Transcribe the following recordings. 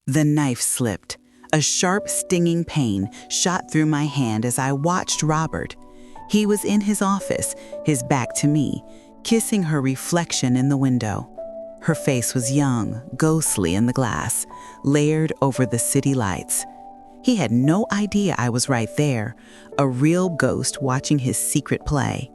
The knife slipped. A sharp, stinging pain shot through my hand as I watched Robert. He was in his office, his back to me, kissing her reflection in the window. Her face was young, ghostly in the glass, layered over the city lights. He had no idea I was right there, a real ghost watching his secret play.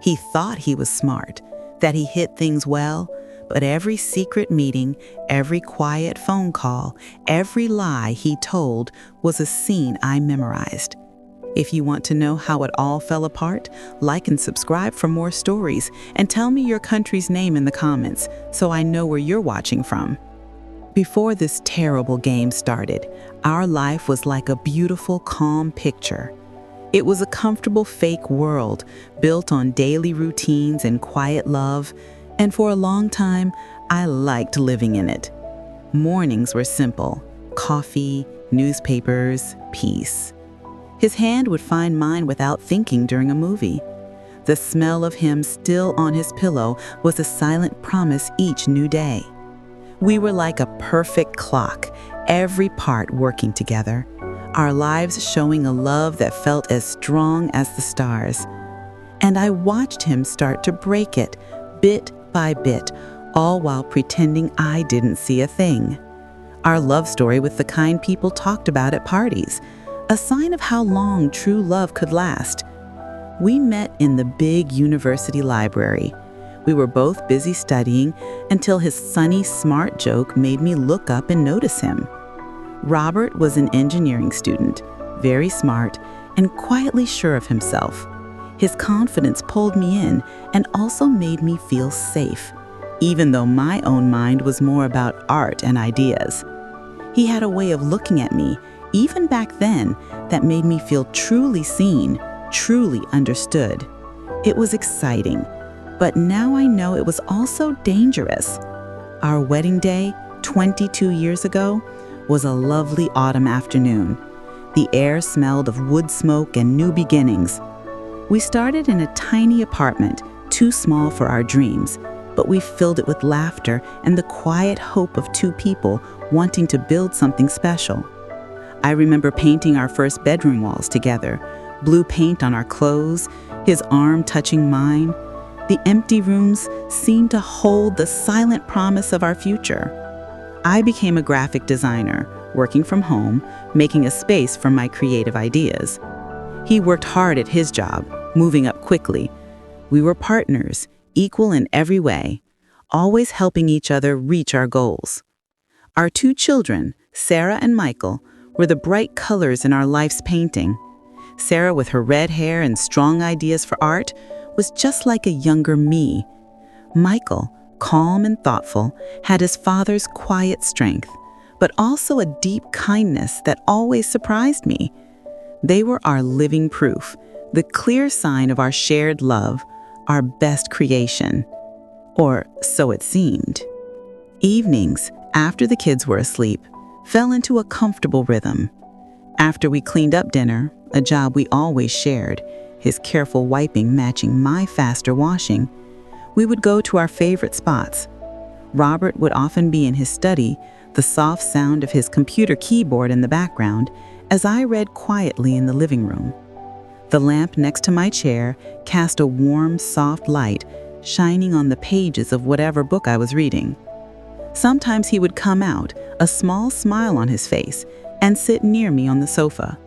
He thought he was smart, that he hid things well, but every secret meeting, every quiet phone call, every lie he told was a scene I memorized. If you want to know how it all fell apart, like and subscribe for more stories, and tell me your country's name in the comments so I know where you're watching from. Before this terrible game started, our life was like a beautiful, calm picture. It was a comfortable fake world built on daily routines and quiet love, and for a long time, I liked living in it. Mornings were simple: coffee, newspapers, peace. His hand would find mine without thinking during a movie. The smell of him still on his pillow was a silent promise each new day. We were like a perfect clock, every part working together, our lives showing a love that felt as strong as the stars. And I watched him start to break it, bit by bit, all while pretending I didn't see a thing. Our love story with the kind people talked about at parties, a sign of how long true love could last. We met in the big university library. We were both busy studying until his sunny, smart joke made me look up and notice him. Robert was an engineering student, very smart and quietly sure of himself. His confidence pulled me in and also made me feel safe, even though my own mind was more about art and ideas. He had a way of looking at me, even back then, that made me feel truly seen, truly understood. It was exciting, but now I know it was also dangerous. Our wedding day, 22 years ago, was a lovely autumn afternoon. The air smelled of wood smoke and new beginnings. We started in a tiny apartment, too small for our dreams, but we filled it with laughter and the quiet hope of two people wanting to build something special. I remember painting our first bedroom walls together, blue paint on our clothes, his arm touching mine. The empty rooms seemed to hold the silent promise of our future. I became a graphic designer, working from home, making a space for my creative ideas. He worked hard at his job, moving up quickly. We were partners, equal in every way, always helping each other reach our goals. Our two children, Sarah and Michael, were the bright colors in our life's painting. Sarah, with her red hair and strong ideas for art, was just like a younger me. Michael, calm and thoughtful, had his father's quiet strength, but also a deep kindness that always surprised me. They were our living proof, the clear sign of our shared love, our best creation. Or so it seemed. Evenings, after the kids were asleep, fell into a comfortable rhythm. After we cleaned up dinner, a job we always shared, his careful wiping matching my faster washing, we would go to our favorite spots. Robert would often be in his study, the soft sound of his computer keyboard in the background, as I read quietly in the living room. The lamp next to my chair cast a warm, soft light, shining on the pages of whatever book I was reading. Sometimes he would come out, a small smile on his face, and sit near me on the sofa.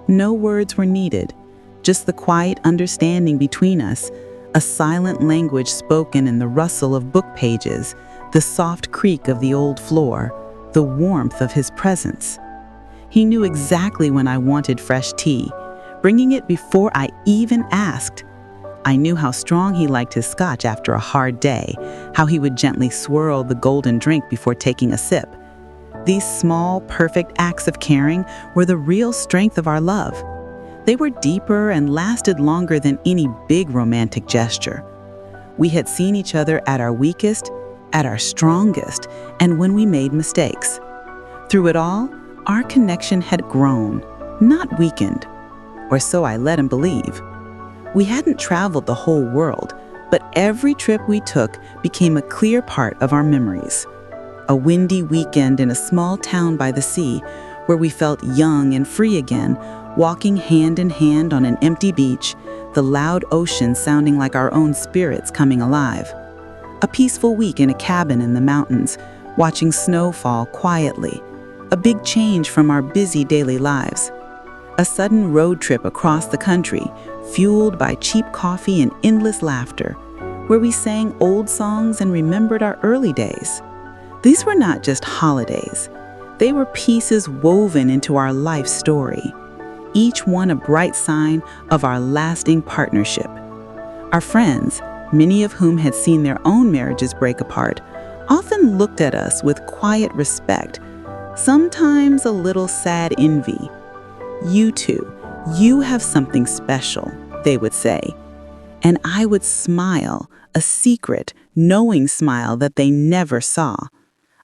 No words were needed, just the quiet understanding between us, a silent language spoken in the rustle of book pages, the soft creak of the old floor, the warmth of his presence. He knew exactly when I wanted fresh tea, bringing it before I even asked. I knew how strong he liked his scotch after a hard day, how he would gently swirl the golden drink before taking a sip. These small, perfect acts of caring were the real strength of our love. They were deeper and lasted longer than any big romantic gesture. We had seen each other at our weakest, at our strongest, and when we made mistakes. Through it all, our connection had grown, not weakened, or so I let him believe. We hadn't traveled the whole world, but every trip we took became a clear part of our memories. a windy weekend in a small town by the sea where we felt young and free again, walking hand in hand on an empty beach, the loud ocean sounding like our own spirits coming alive. A peaceful week in a cabin in the mountains, watching snow fall quietly. A big change from our busy daily lives. A sudden road trip across the country, fueled by cheap coffee and endless laughter, where we sang old songs and remembered our early days. These were not just holidays. They were pieces woven into our life story, each one a bright sign of our lasting partnership. Our friends, many of whom had seen their own marriages break apart, often looked at us with quiet respect, sometimes a little sad envy. "You two, you have something special," they would say. And I would smile, a secret, knowing smile that they never saw.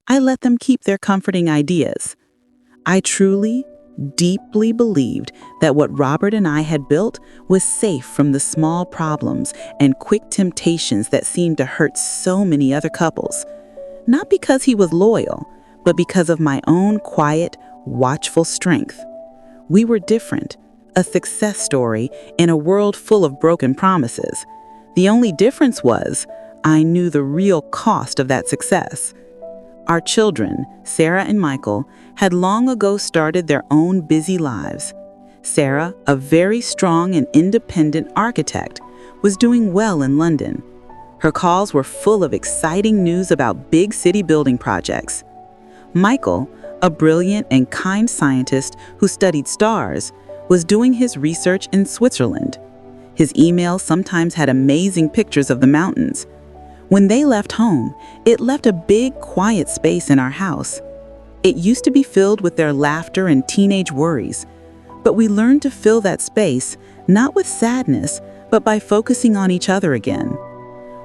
I let them keep their comforting ideas. I truly, deeply believed that what Robert and I had built was safe from the small problems and quick temptations that seemed to hurt so many other couples. Not because he was loyal, but because of my own quiet, watchful strength. We were different, a success story in a world full of broken promises. The only difference was I knew the real cost of that success. Our children, Sarah and Michael, had long ago started their own busy lives. Sarah, a very strong and independent architect, was doing well in London. Her calls were full of exciting news about big city building projects. Michael, a brilliant and kind scientist who studied stars, was doing his research in Switzerland. His emails sometimes had amazing pictures of the mountains. When they left home, it left a big, quiet space in our house. It used to be filled with their laughter and teenage worries, but we learned to fill that space not with sadness, but by focusing on each other again.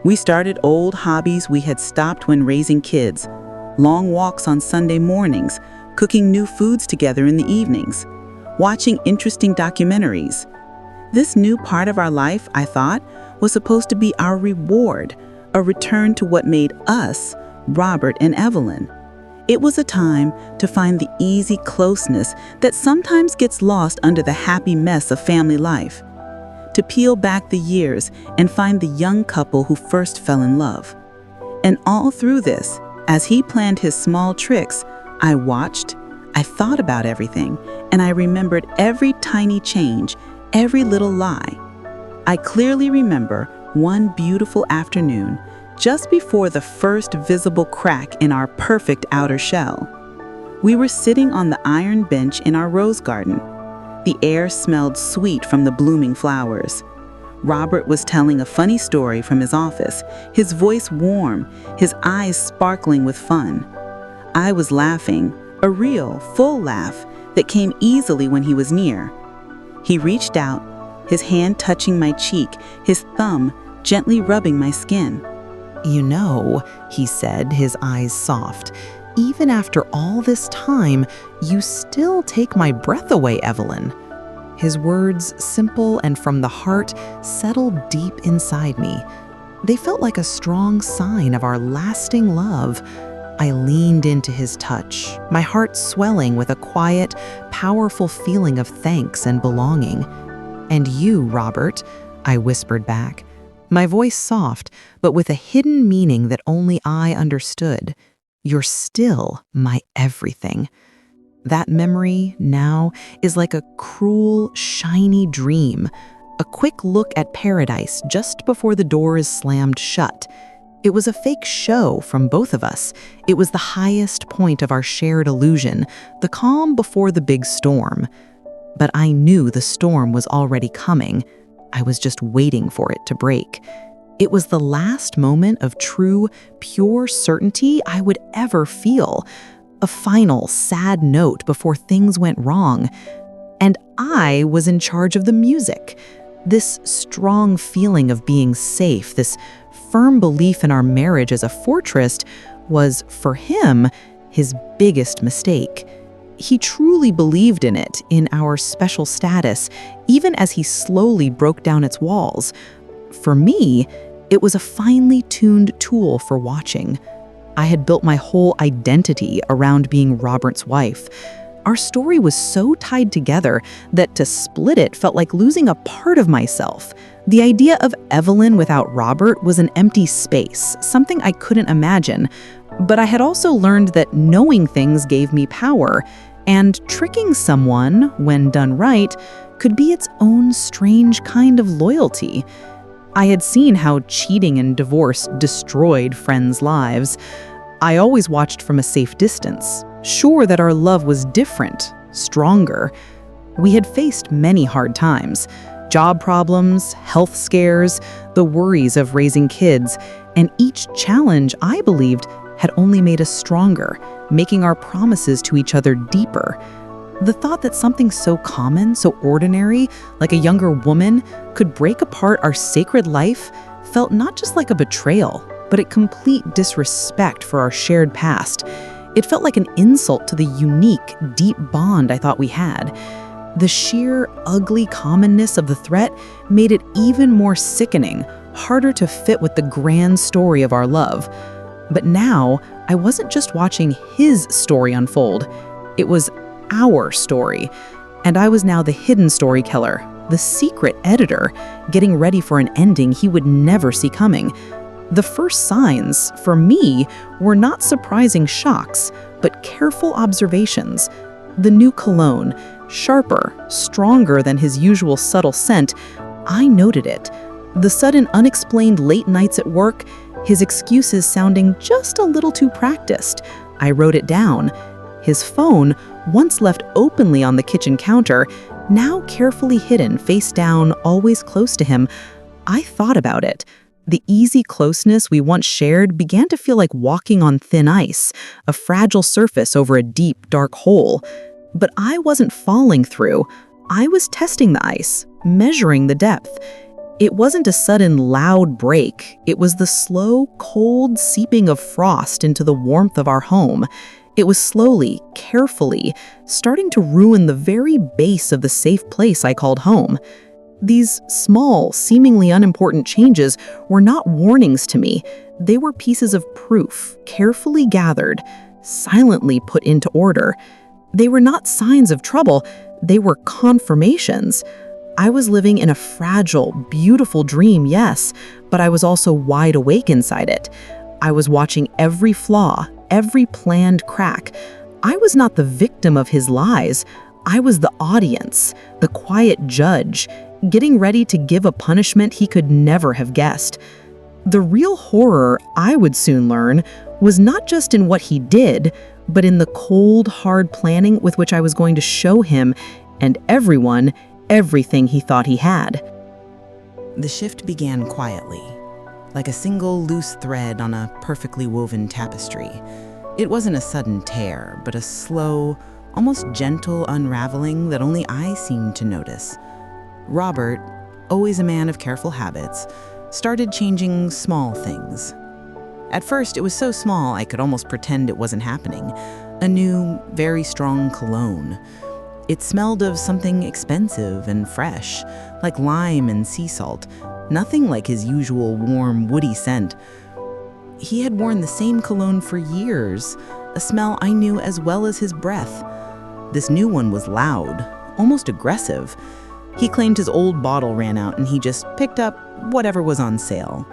We started old hobbies we had stopped when raising kids, long walks on Sunday mornings, cooking new foods together in the evenings, watching interesting documentaries. This new part of our life, I thought, was supposed to be our reward, a return to what made us, Robert and Evelyn. It was a time to find the easy closeness that sometimes gets lost under the happy mess of family life, to peel back the years and find the young couple who first fell in love. And all through this, as he planned his small tricks, I watched, I thought about everything, and I remembered every tiny change, every little lie. I clearly remember one beautiful afternoon, just before the first visible crack in our perfect outer shell. We were sitting on the iron bench in our rose garden. The air smelled sweet from the blooming flowers. Robert was telling a funny story from his office, his voice warm, his eyes sparkling with fun. I was laughing, a real, full laugh that came easily when he was near. He reached out, his hand touching my cheek, his thumb gently rubbing my skin. "You know," he said, his eyes soft, "even after all this time, you still take my breath away, Evelyn." His words, simple and from the heart, settled deep inside me. They felt like a strong sign of our lasting love. I leaned into his touch, my heart swelling with a quiet, powerful feeling of thanks and belonging. "And you, Robert," I whispered back, my voice soft, but with a hidden meaning that only I understood. "You're still my everything." That memory now is like a cruel, shiny dream, a quick look at paradise just before the door is slammed shut. It was a fake show from both of us. It was the highest point of our shared illusion, the calm before the big storm. But I knew the storm was already coming. I was just waiting for it to break. It was the last moment of true, pure certainty I would ever feel. A final, sad note before things went wrong. And I was in charge of the music. This strong feeling of being safe, this firm belief in our marriage as a fortress, was, for him, his biggest mistake. He truly believed in it, in our special status, even as he slowly broke down its walls. For me, it was a finely tuned tool for watching. I had built my whole identity around being Robert's wife. Our story was so tied together that to split it felt like losing a part of myself. The idea of Evelyn without Robert was an empty space, something I couldn't imagine. But I had also learned that knowing things gave me power, and tricking someone, when done right, could be its own strange kind of loyalty. I had seen how cheating and divorce destroyed friends' lives. I always watched from a safe distance, sure that our love was different, stronger. We had faced many hard times, job problems, health scares, the worries of raising kids, and each challenge, I believed, had only made us stronger, making our promises to each other deeper. The thought that something so common, so ordinary, like a younger woman, could break apart our sacred life felt not just like a betrayal, but a complete disrespect for our shared past. It felt like an insult to the unique, deep bond I thought we had. The sheer, ugly commonness of the threat made it even more sickening, harder to fit with the grand story of our love. But now, I wasn't just watching his story unfold. It was our story. And I was now the hidden storyteller, the secret editor, getting ready for an ending he would never see coming. The first signs, for me, were not surprising shocks, but careful observations. The new cologne, sharper, stronger than his usual subtle scent, I noted it. The sudden unexplained late nights at work, his excuses sounding just a little too practiced. I wrote it down. His phone, once left openly on the kitchen counter, now carefully hidden, face down, always close to him. I thought about it. The easy closeness we once shared began to feel like walking on thin ice, a fragile surface over a deep, dark hole. But I wasn't falling through. I was testing the ice, measuring the depth. It wasn't a sudden, loud break. It was the slow, cold seeping of frost into the warmth of our home. It was slowly, carefully, starting to ruin the very base of the safe place I called home. These small, seemingly unimportant changes were not warnings to me. They were pieces of proof, carefully gathered, silently put into order. They were not signs of trouble. They were confirmations. I was living in a fragile, beautiful dream, yes, but I was also wide awake inside it. I was watching every flaw, every planned crack. I was not the victim of his lies. I was the audience, the quiet judge, getting ready to give a punishment he could never have guessed. The real horror, I would soon learn, was not just in what he did, but in the cold, hard planning with which I was going to show him and everyone everything he thought he had. The shift began quietly, like a single loose thread on a perfectly woven tapestry. It wasn't a sudden tear, but a slow, almost gentle unraveling that only I seemed to notice. Robert, always a man of careful habits, started changing small things. At first, it was so small I could almost pretend it wasn't happening. A new, very strong cologne. It smelled of something expensive and fresh, like lime and sea salt, nothing like his usual warm, woody scent. He had worn the same cologne for years, a smell I knew as well as his breath. This new one was loud, almost aggressive. He claimed his old bottle ran out and he just picked up whatever was on sale.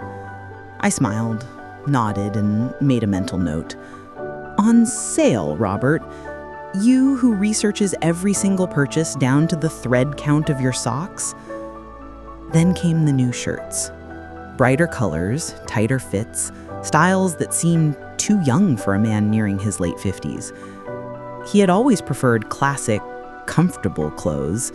I smiled, nodded, and made a mental note. On sale, Robert? You who researches every single purchase down to the thread count of your socks? Then came the new shirts. Brighter colors, tighter fits, styles that seemed too young for a man nearing his late 50s. He had always preferred classic, comfortable clothes.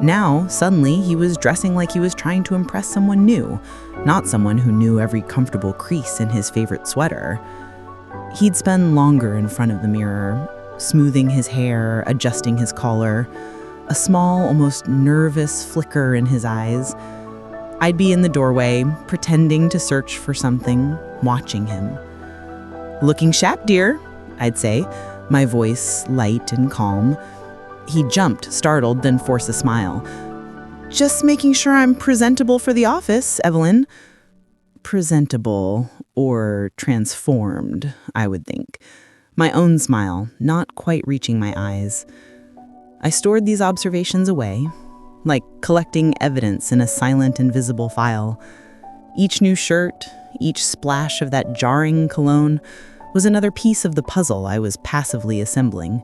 Now, suddenly, he was dressing like he was trying to impress someone new, not someone who knew every comfortable crease in his favorite sweater. He'd spend longer in front of the mirror, smoothing his hair, adjusting his collar, a small, almost nervous flicker in his eyes. I'd be in the doorway, pretending to search for something, watching him. "Looking sharp, dear," I'd say, my voice light and calm. He jumped, startled, then forced a smile. "Just making sure I'm presentable for the office, Evelyn." Presentable. Or transformed, I would think. My own smile not quite reaching my eyes. I stored these observations away, like collecting evidence in a silent, invisible file. Each new shirt, each splash of that jarring cologne was another piece of the puzzle I was passively assembling.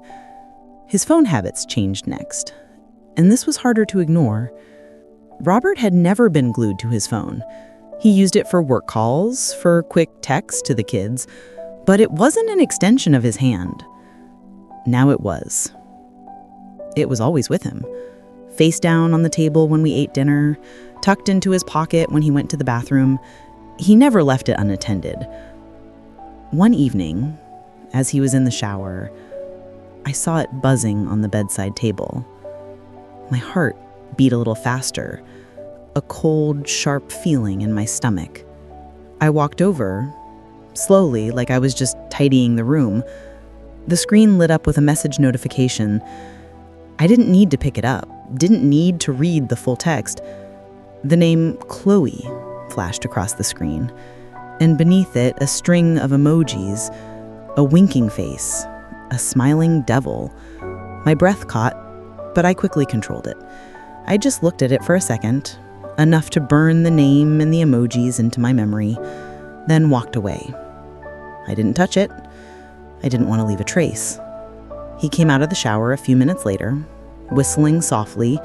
His phone habits changed next, and this was harder to ignore. Robert had never been glued to his phone. He used it for work calls, for quick texts to the kids, but it wasn't an extension of his hand. Now it was. It was always with him. Face down on the table when we ate dinner, tucked into his pocket when he went to the bathroom. He never left it unattended. One evening, as he was in the shower, I saw it buzzing on the bedside table. My heart beat a little faster, a cold, sharp feeling in my stomach. I walked over, slowly, like I was just tidying the room. The screen lit up with a message notification. I didn't need to pick it up, didn't need to read the full text. The name Chloe flashed across the screen, and beneath it a string of emojis, a winking face, a smiling devil. My breath caught, but I quickly controlled it. I just looked at it for a second, enough to burn the name and the emojis into my memory, then walked away. I didn't touch it. I didn't want to leave a trace. He came out of the shower a few minutes later, whistling softly.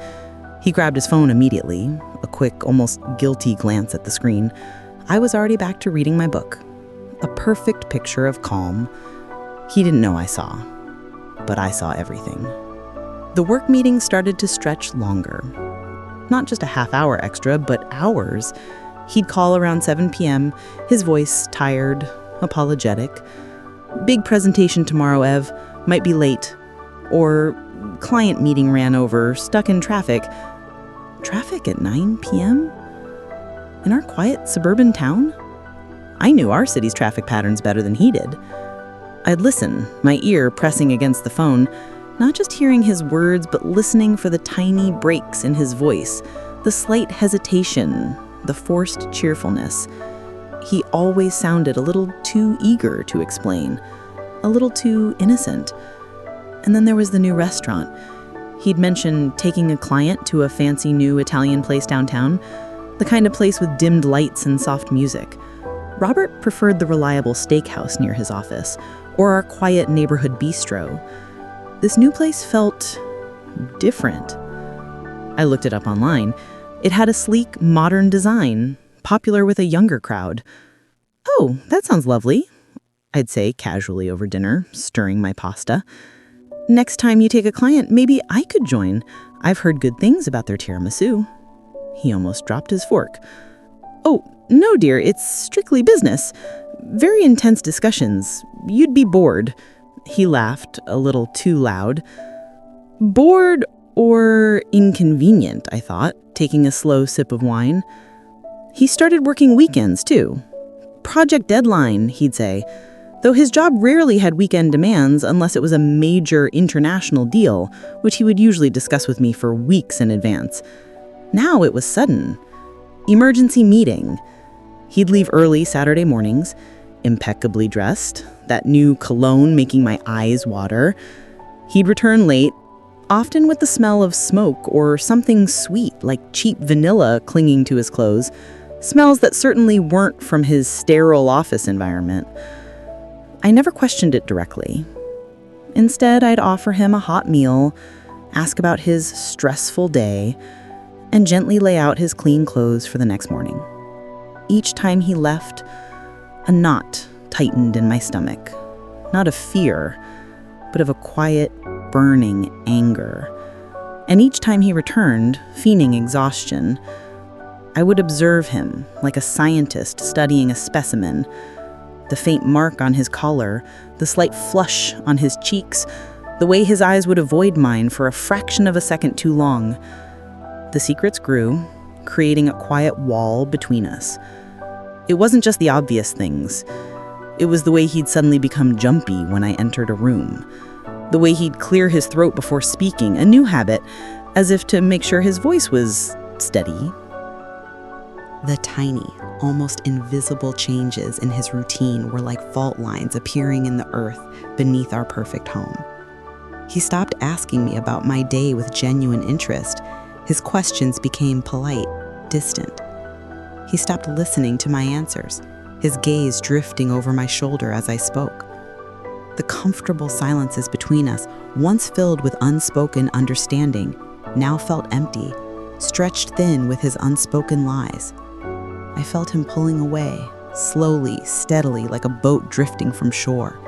He grabbed his phone immediately, a quick, almost guilty glance at the screen. I was already back to reading my book, a perfect picture of calm. He didn't know I saw, but I saw everything. The work meeting started to stretch longer. Not just a half hour extra, but hours. He'd call around 7 p.m., his voice tired, apologetic. Big presentation tomorrow, Ev. Might be late. Or client meeting ran over, stuck in traffic. Traffic at 9 p.m.? In our quiet suburban town? I knew our city's traffic patterns better than he did. I'd listen, my ear pressing against the phone, not just hearing his words, but listening for the tiny breaks in his voice, the slight hesitation, the forced cheerfulness. He always sounded a little too eager to explain, a little too innocent. And then there was the new restaurant. He'd mentioned taking a client to a fancy new Italian place downtown, the kind of place with dimmed lights and soft music. Robert preferred the reliable steakhouse near his office, or our quiet neighborhood bistro. This new place felt different. I looked it up online. It had a sleek, modern design, popular with a younger crowd. Oh, that sounds lovely, I'd say casually over dinner, stirring my pasta. Next time you take a client, maybe I could join. I've heard good things about their tiramisu. He almost dropped his fork. Oh, no, dear, it's strictly business. Very intense discussions. You'd be bored. He laughed, a little too loud. Bored or inconvenient, I thought, taking a slow sip of wine. He started working weekends, too. Project deadline, he'd say, though his job rarely had weekend demands unless it was a major international deal, which he would usually discuss with me for weeks in advance. Now it was sudden. Emergency meeting. He'd leave early Saturday mornings, impeccably dressed, that new cologne making my eyes water. He'd return late, often with the smell of smoke or something sweet like cheap vanilla clinging to his clothes, smells that certainly weren't from his sterile office environment. I never questioned it directly. Instead, I'd offer him a hot meal, ask about his stressful day, and gently lay out his clean clothes for the next morning. Each time he left, a knot tightened in my stomach, not of fear, but of a quiet, burning anger. And each time he returned, feigning exhaustion, I would observe him like a scientist studying a specimen. The faint mark on his collar, the slight flush on his cheeks, the way his eyes would avoid mine for a fraction of a second too long. The secrets grew, creating a quiet wall between us. It wasn't just the obvious things. It was the way he'd suddenly become jumpy when I entered a room. The way he'd clear his throat before speaking, a new habit, as if to make sure his voice was steady. The tiny, almost invisible changes in his routine were like fault lines appearing in the earth beneath our perfect home. He stopped asking me about my day with genuine interest. His questions became polite, distant. He stopped listening to my answers, his gaze drifting over my shoulder as I spoke. The comfortable silences between us, once filled with unspoken understanding, now felt empty, stretched thin with his unspoken lies. I felt him pulling away, slowly, steadily, like a boat drifting from shore.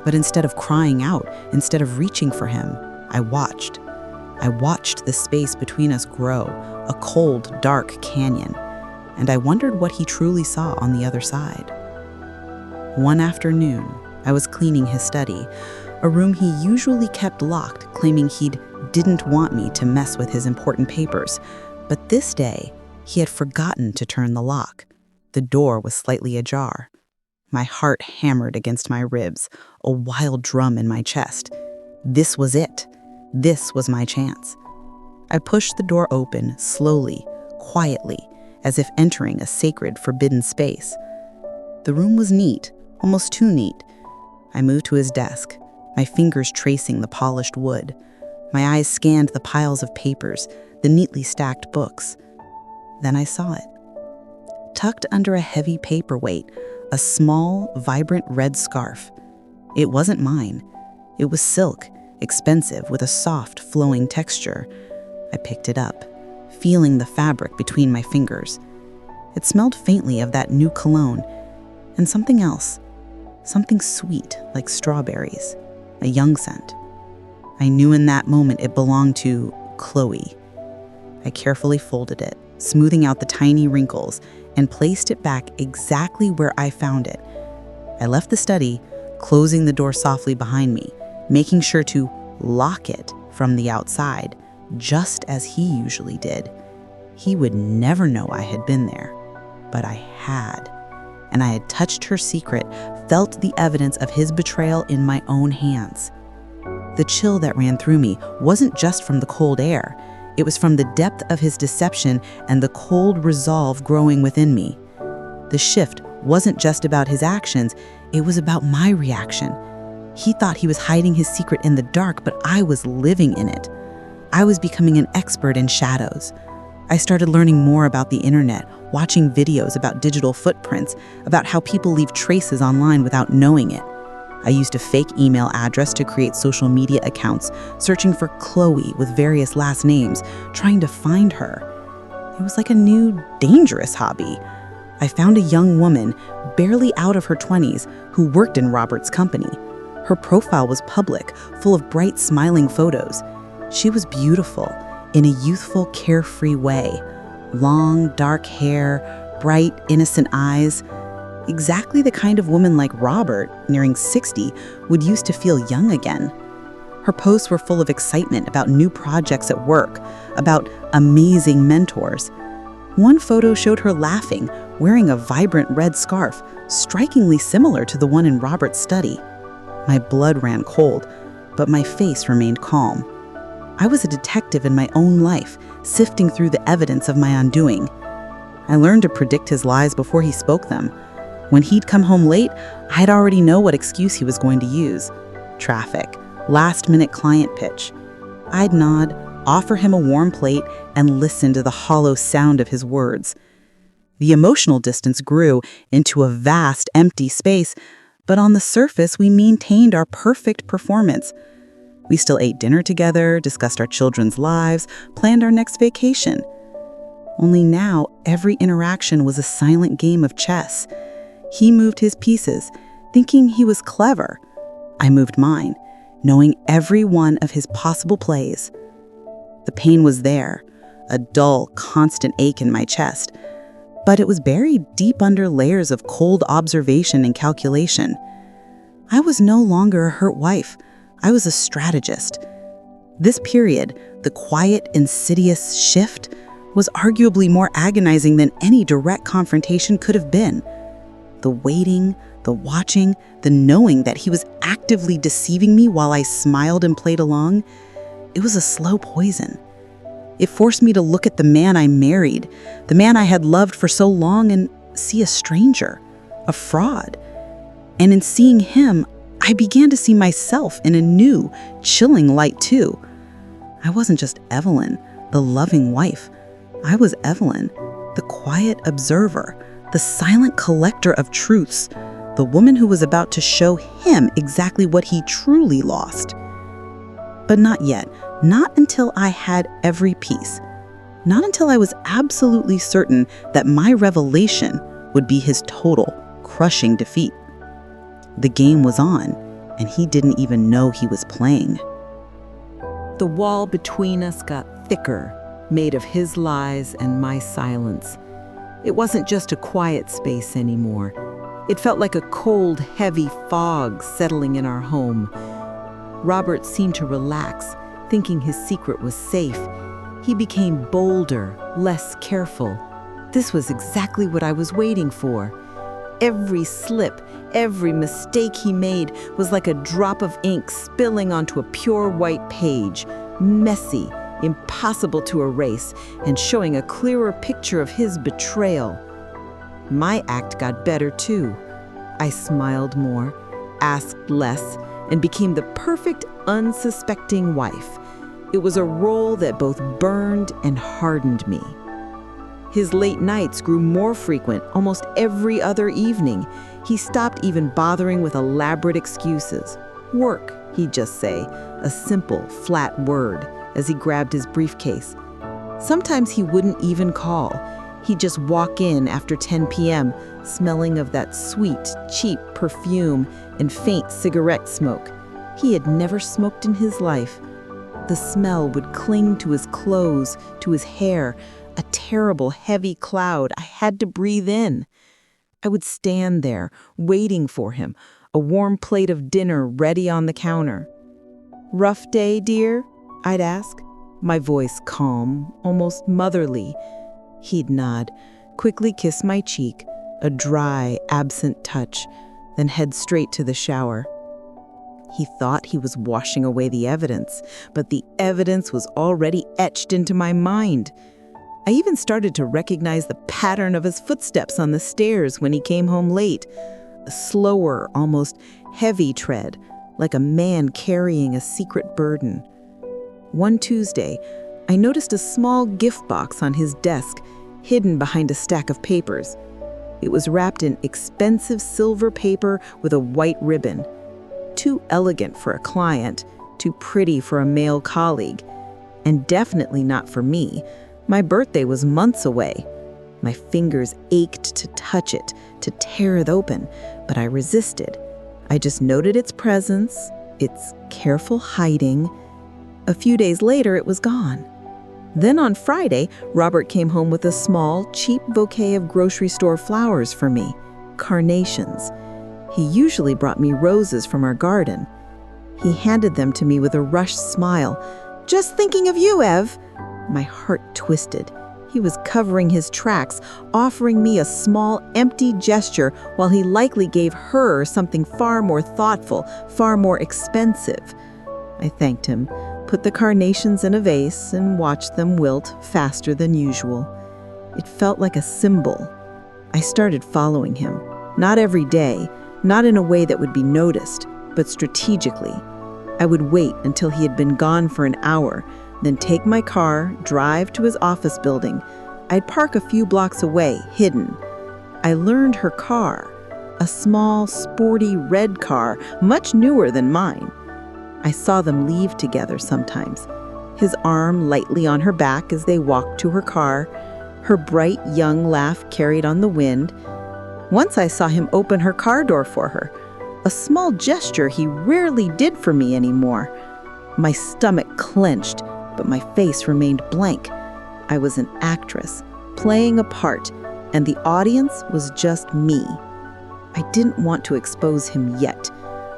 But instead of crying out, instead of reaching for him, I watched. I watched the space between us grow, a cold, dark canyon, and I wondered what he truly saw on the other side. One afternoon, I was cleaning his study, a room he usually kept locked, claiming he didn't want me to mess with his important papers. But this day, he had forgotten to turn the lock. The door was slightly ajar. My heart hammered against my ribs, a wild drum in my chest. This was it. This was my chance. I pushed the door open, slowly, quietly, as if entering a sacred, forbidden space. The room was neat, almost too neat. I moved to his desk, my fingers tracing the polished wood. My eyes scanned the piles of papers, the neatly stacked books. Then I saw it. Tucked under a heavy paperweight, a small, vibrant red scarf. It wasn't mine. It was silk, expensive, with a soft, flowing texture. I picked it up, feeling the fabric between my fingers. It smelled faintly of that new cologne, and something else, something sweet like strawberries, a young scent. I knew in that moment it belonged to Chloe. I carefully folded it, smoothing out the tiny wrinkles, and placed it back exactly where I found it. I left the study, closing the door softly behind me, making sure to lock it from the outside, just as he usually did. He would never know I had been there, but I had. And I had touched her secret, felt the evidence of his betrayal in my own hands. The chill that ran through me wasn't just from the cold air. It was from the depth of his deception and the cold resolve growing within me. The shift wasn't just about his actions, it was about my reaction. He thought he was hiding his secret in the dark, but I was living in it. I was becoming an expert in shadows. I started learning more about the internet, watching videos about digital footprints, about how people leave traces online without knowing it. I used a fake email address to create social media accounts, searching for Chloe with various last names, trying to find her. It was like a new, dangerous hobby. I found a young woman, barely out of her 20s, who worked in Robert's company. Her profile was public, full of bright, smiling photos. She was beautiful, in a youthful, carefree way. Long, dark hair, bright, innocent eyes. Exactly the kind of woman like Robert, nearing 60, would use to feel young again. Her posts were full of excitement about new projects at work, about amazing mentors. One photo showed her laughing, wearing a vibrant red scarf, strikingly similar to the one in Robert's study. My blood ran cold, but my face remained calm. I was a detective in my own life, sifting through the evidence of my undoing. I learned to predict his lies before he spoke them. When he'd come home late, I'd already know what excuse he was going to use. Traffic, last-minute client pitch. I'd nod, offer him a warm plate, and listen to the hollow sound of his words. The emotional distance grew into a vast, empty space, but on the surface, we maintained our perfect performance. We still ate dinner together, discussed our children's lives, planned our next vacation. Only now, every interaction was a silent game of chess. He moved his pieces, thinking he was clever. I moved mine, knowing every one of his possible plays. The pain was there, a dull, constant ache in my chest, but it was buried deep under layers of cold observation and calculation. I was no longer a hurt wife. I was a strategist. This period, the quiet, insidious shift, was arguably more agonizing than any direct confrontation could have been. The waiting, the watching, the knowing that he was actively deceiving me while I smiled and played along, it was a slow poison. It forced me to look at the man I married, the man I had loved for so long, and see a stranger, a fraud. And in seeing him, I began to see myself in a new, chilling light too. I wasn't just Evelyn, the loving wife. I was Evelyn, the quiet observer, the silent collector of truths, the woman who was about to show him exactly what he truly lost. But not yet, not until I had every piece. Not until I was absolutely certain that my revelation would be his total, crushing defeat. The game was on, and he didn't even know he was playing. The wall between us got thicker, made of his lies and my silence. It wasn't just a quiet space anymore. It felt like a cold, heavy fog settling in our home. Robert seemed to relax, thinking his secret was safe. He became bolder, less careful. This was exactly what I was waiting for. Every slip, every mistake he made was like a drop of ink spilling onto a pure white page, messy, impossible to erase, and showing a clearer picture of his betrayal. My act got better too. I smiled more, asked less, and became the perfect, unsuspecting wife. It was a role that both burned and hardened me. His late nights grew more frequent almost every other evening. He stopped even bothering with elaborate excuses. Work, he'd just say, a simple, flat word, as he grabbed his briefcase. Sometimes he wouldn't even call. He'd just walk in after 10 p.m., smelling of that sweet, cheap perfume and faint cigarette smoke. He had never smoked in his life. The smell would cling to his clothes, to his hair, a terrible, heavy cloud I had to breathe in. I would stand there, waiting for him, a warm plate of dinner ready on the counter. "Rough day, dear?" I'd ask, my voice calm, almost motherly. He'd nod, quickly kiss my cheek, a dry, absent touch, then head straight to the shower. He thought he was washing away the evidence, but the evidence was already etched into my mind. I even started to recognize the pattern of his footsteps on the stairs when he came home late, a slower, almost heavy tread, like a man carrying a secret burden. One Tuesday, I noticed a small gift box on his desk, hidden behind a stack of papers. It was wrapped in expensive silver paper with a white ribbon. Too elegant for a client, too pretty for a male colleague, and definitely not for me. My birthday was months away. My fingers ached to touch it, to tear it open, but I resisted. I just noted its presence, its careful hiding. A few days later, it was gone. Then on Friday, Robert came home with a small, cheap bouquet of grocery store flowers for me, carnations. He usually brought me roses from our garden. He handed them to me with a rushed smile. "Just thinking of you, Ev." My heart twisted. He was covering his tracks, offering me a small, empty gesture while he likely gave her something far more thoughtful, far more expensive. I thanked him, put the carnations in a vase, and watched them wilt faster than usual. It felt like a symbol. I started following him, not every day, not in a way that would be noticed, but strategically. I would wait until he had been gone for an hour, then take my car, drive to his office building. I'd park a few blocks away, hidden. I learned her car, a small, sporty red car, much newer than mine. I saw them leave together sometimes, his arm lightly on her back as they walked to her car, her bright young laugh carried on the wind. Once I saw him open her car door for her, a small gesture he rarely did for me anymore. My stomach clenched, but my face remained blank. I was an actress, playing a part, and the audience was just me. I didn't want to expose him yet.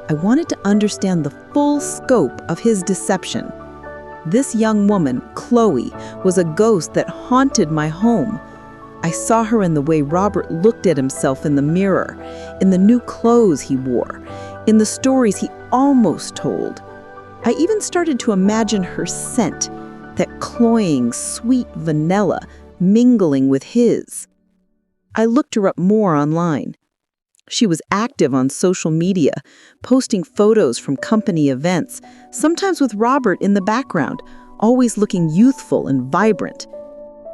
I wanted to understand the full scope of his deception. This young woman, Chloe, was a ghost that haunted my home. I saw her in the way Robert looked at himself in the mirror, in the new clothes he wore, in the stories he almost told. I even started to imagine her scent, that cloying, sweet vanilla mingling with his. I looked her up more online. She was active on social media, posting photos from company events, sometimes with Robert in the background, always looking youthful and vibrant.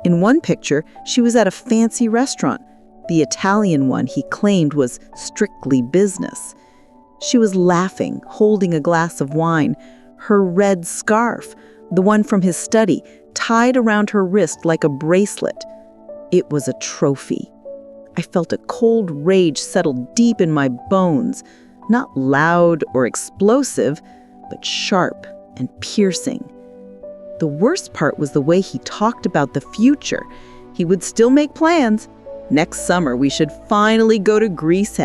In one picture, she was at a fancy restaurant, the Italian one he claimed was strictly business. She was laughing, holding a glass of wine, her red scarf, the one from his study, tied around her wrist like a bracelet. It was a trophy. I felt a cold rage settle deep in my bones, not loud or explosive, but sharp and piercing. The worst part was the way he talked about the future. He would still make plans. Next summer, we should finally go to Greece,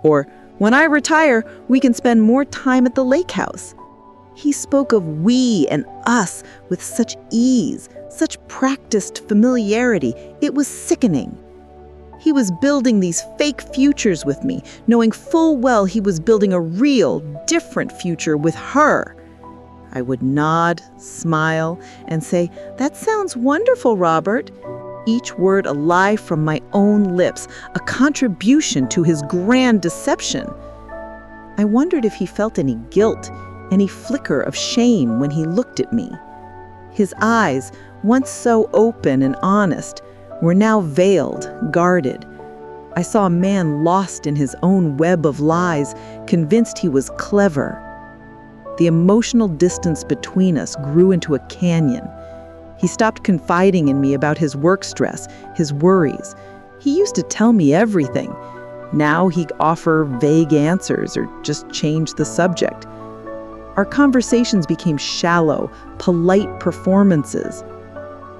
or when I retire, we can spend more time at the lake house. He spoke of we and us with such ease, such practiced familiarity. It was sickening. He was building these fake futures with me, knowing full well he was building a real, different future with her. I would nod, smile, and say, "That sounds wonderful, Robert." Each word a lie from my own lips, a contribution to his grand deception. I wondered if he felt any guilt, any flicker of shame when he looked at me. His eyes, once so open and honest, were now veiled, guarded. I saw a man lost in his own web of lies, convinced he was clever. The emotional distance between us grew into a canyon. He stopped confiding in me about his work stress, his worries. He used to tell me everything. Now he'd offer vague answers or just change the subject. Our conversations became shallow, polite performances.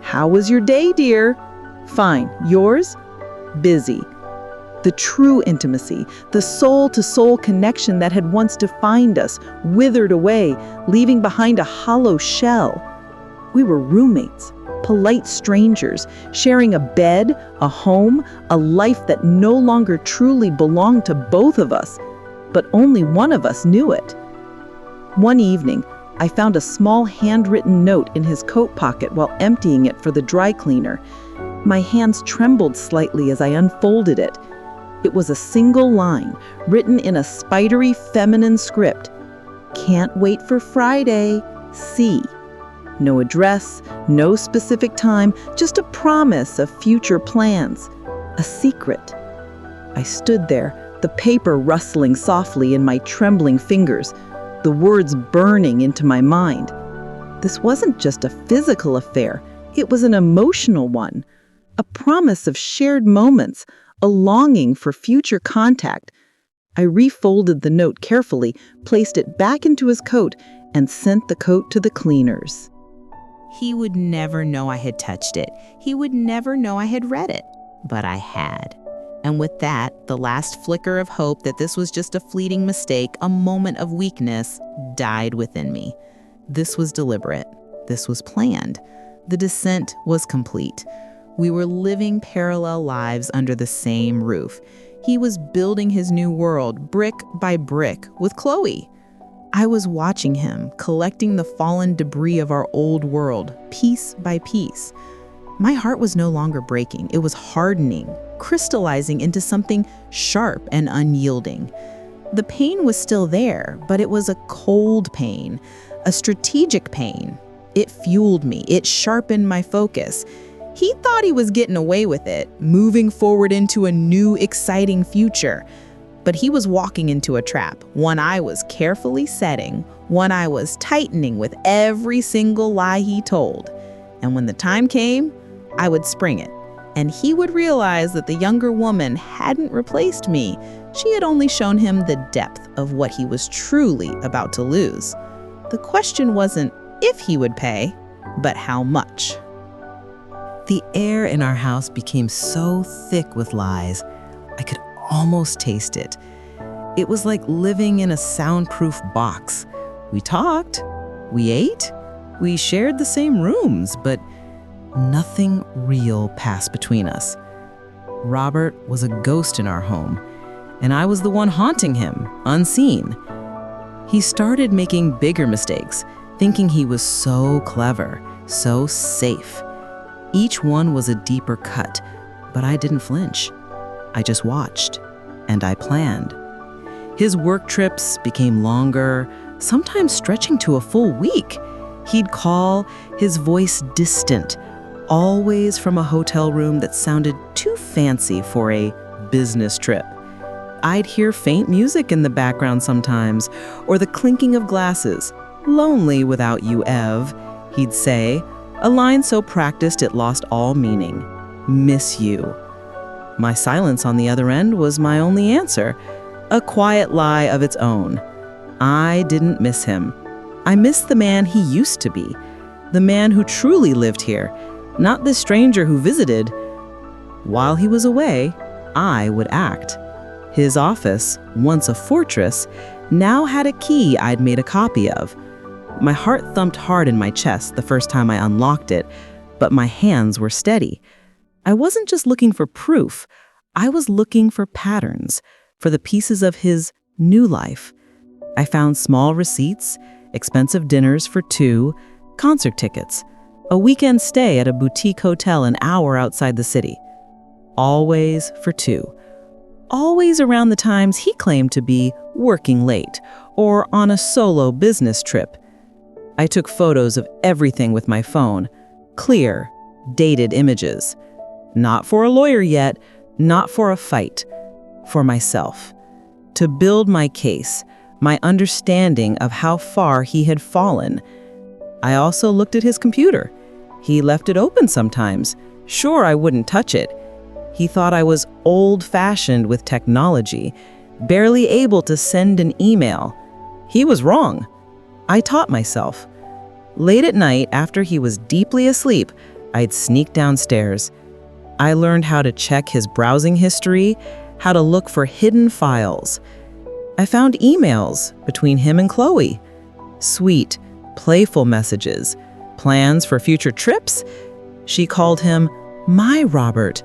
"How was your day, dear?" "Fine. Yours?" "Busy." The true intimacy, the soul-to-soul connection that had once defined us, withered away, leaving behind a hollow shell. We were roommates, polite strangers, sharing a bed, a home, a life that no longer truly belonged to both of us, but only one of us knew it. One evening, I found a small handwritten note in his coat pocket while emptying it for the dry cleaner. My hands trembled slightly as I unfolded it. It was a single line, written in a spidery feminine script. "Can't wait for Friday. C." No address, no specific time, just a promise of future plans. A secret. I stood there, the paper rustling softly in my trembling fingers, the words burning into my mind. This wasn't just a physical affair, it was an emotional one. A promise of shared moments, a longing for future contact. I refolded the note carefully, placed it back into his coat, and sent the coat to the cleaners. He would never know I had touched it. He would never know I had read it. But I had. And with that, the last flicker of hope that this was just a fleeting mistake, a moment of weakness, died within me. This was deliberate. This was planned. The descent was complete. We were living parallel lives under the same roof. He was building his new world, brick by brick, with Chloe. I was watching him, collecting the fallen debris of our old world, piece by piece. My heart was no longer breaking. It was hardening, crystallizing into something sharp and unyielding. The pain was still there, but it was a cold pain, a strategic pain. It fueled me. It sharpened my focus. He thought he was getting away with it, moving forward into a new, exciting future. But he was walking into a trap, one I was carefully setting, one I was tightening with every single lie he told. And when the time came, I would spring it. And he would realize that the younger woman hadn't replaced me. She had only shown him the depth of what he was truly about to lose. The question wasn't if he would pay, but how much. The air in our house became so thick with lies, I could almost taste it. It was like living in a soundproof box. We talked, we ate, we shared the same rooms, but nothing real passed between us. Robert was a ghost in our home, and I was the one haunting him, unseen. He started making bigger mistakes, thinking he was so clever, so safe. Each one was a deeper cut, but I didn't flinch. I just watched, and I planned. His work trips became longer, sometimes stretching to a full week. He'd call, his voice distant, always from a hotel room that sounded too fancy for a business trip. I'd hear faint music in the background sometimes, or the clinking of glasses. "Lonely without you, Ev," he'd say, a line so practiced it lost all meaning. "Miss you." My silence on the other end was my only answer, a quiet lie of its own. I didn't miss him. I missed the man he used to be, the man who truly lived here, not this stranger who visited. While he was away, I would act. His office, once a fortress, now had a key I'd made a copy of. My heart thumped hard in my chest the first time I unlocked it, but my hands were steady. I wasn't just looking for proof. I was looking for patterns, for the pieces of his new life. I found small receipts, expensive dinners for two, concert tickets, a weekend stay at a boutique hotel an hour outside the city. Always for two. Always around the times he claimed to be working late or on a solo business trip. I took photos of everything with my phone, clear, dated images. Not for a lawyer yet, not for a fight, for myself. To build my case, my understanding of how far he had fallen. I also looked at his computer. He left it open sometimes. Sure, I wouldn't touch it. He thought I was old-fashioned with technology, barely able to send an email. He was wrong. I taught myself. Late at night, after he was deeply asleep, I'd sneak downstairs. I learned how to check his browsing history, how to look for hidden files. I found emails between him and Chloe. Sweet, playful messages, plans for future trips. She called him my Robert.